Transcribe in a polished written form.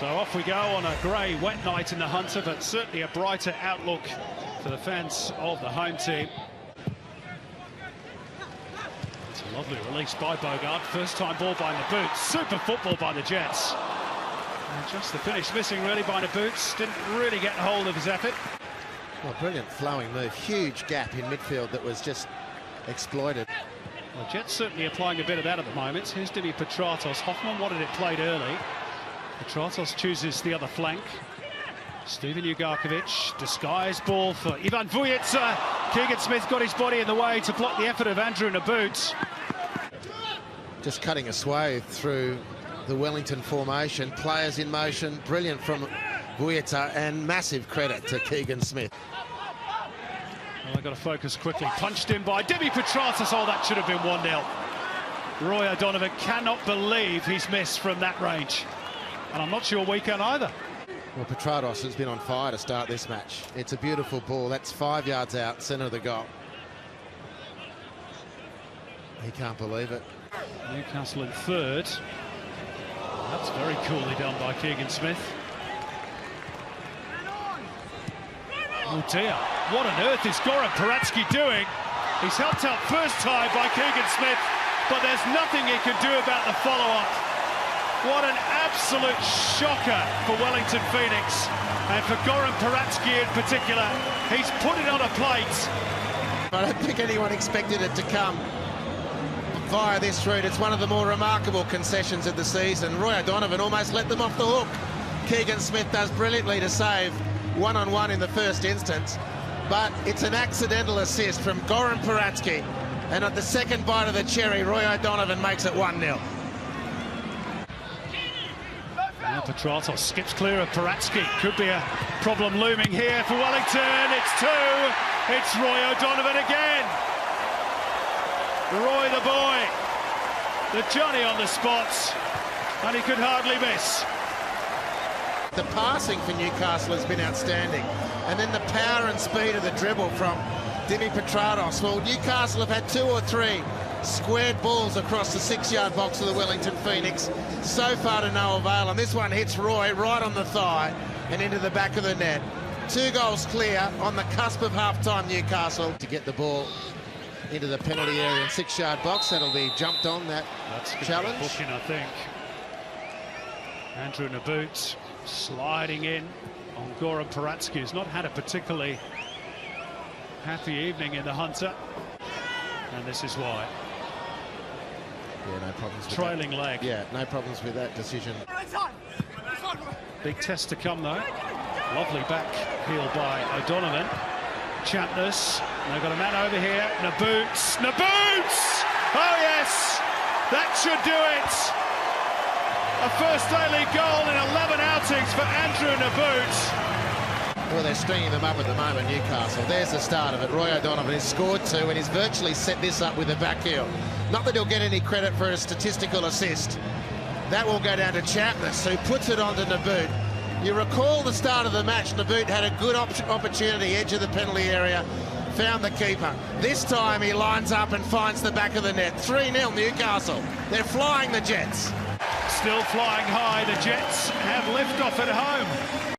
So off we go on a grey, wet night in the Hunter, but certainly a brighter outlook for the fans of the home team. It's a lovely release by Bogart. First time ball by Naboots. Super football by the Jets. And just the finish missing really by Naboots. Didn't really get hold of his effort. Well, brilliant flowing move. Huge gap in midfield that was just exploited. Well, Jets certainly applying a bit of that at the moment. Here's Dimi Petratos. Hoffman wanted it played early. Petratos chooses the other flank. Steven Ugarkovic, disguised ball for Ivan Vujica. Keegan Smith got his body in the way to block the effort of Andrew Naboots. Just cutting a swathe through the Wellington formation. Players in motion, brilliant from Vujica, and massive credit to Keegan Smith. Well, they've got to focus quickly. Punched in by Dimi Petratos. Oh, that should have been 1-0. Roy O'Donovan cannot believe he's missed from that range. And I'm not sure we can either. Well, Petratos has been on fire to start this match. It's a beautiful ball. That's 5 yards out, centre of the goal. He can't believe it. Newcastle in third. That's very coolly done by Keegan Smith. Oh dear, what on earth is Goran Paratsky doing? He's helped out first time by Keegan Smith, but there's nothing he can do about the follow-up. What an absolute shocker for Wellington Phoenix, and for Goran Paratsky in particular. He's put it on a plate. I don't think anyone expected it to come via this route. It's one of the more remarkable concessions of the season. Roy O'Donovan almost let them off the hook. Keegan Smith does brilliantly to save one-on-one in the first instance, but it's an accidental assist from Goran Paratsky, and at the second bite of the cherry, Roy O'Donovan makes it 1-0. Now Petratos skips clear of Paratsky. Could be a problem looming here for Wellington. It's two. It's Roy O'Donovan again. Roy the boy, the Johnny on the spots, and he could hardly miss. The passing for Newcastle has been outstanding, and then the power and speed of the dribble from Dimi Petratos. Well, Newcastle have had 2 or 3 squared balls across the 6-yard box of the Wellington Phoenix, so far to no avail, and this one hits Roy right on the thigh and into the back of the net. 2 goals clear on the cusp of half-time. Newcastle to get the ball into the penalty area and 6-yard box. That'll be jumped on, that challenge. Booking, I think. Andrew Naboots sliding in on Goran Paratsky, who's not had a particularly happy evening in the Hunter, and this is why. Yeah, no problems with trailing that. leg. Yeah, no problems with that decision. Big test to come though. Lovely back heel by O'Donovan. Champness, they've got a man over here. Naboots, Naboots! Oh yes, that should do it. A first A-League goal in 11 outings for Andrew Naboots. Well, they're stringing them up at the moment, Newcastle. There's the start of it. Roy O'Donovan has scored 2 and he's virtually set this up with a back heel. Not that he'll get any credit for a statistical assist. That will go down to Champness, who puts it onto Naboot. You recall the start of the match, Naboot had a good opportunity, edge of the penalty area, found the keeper. This time he lines up and finds the back of the net. 3-0 Newcastle. They're flying, the Jets. Still flying high, the Jets have liftoff at home.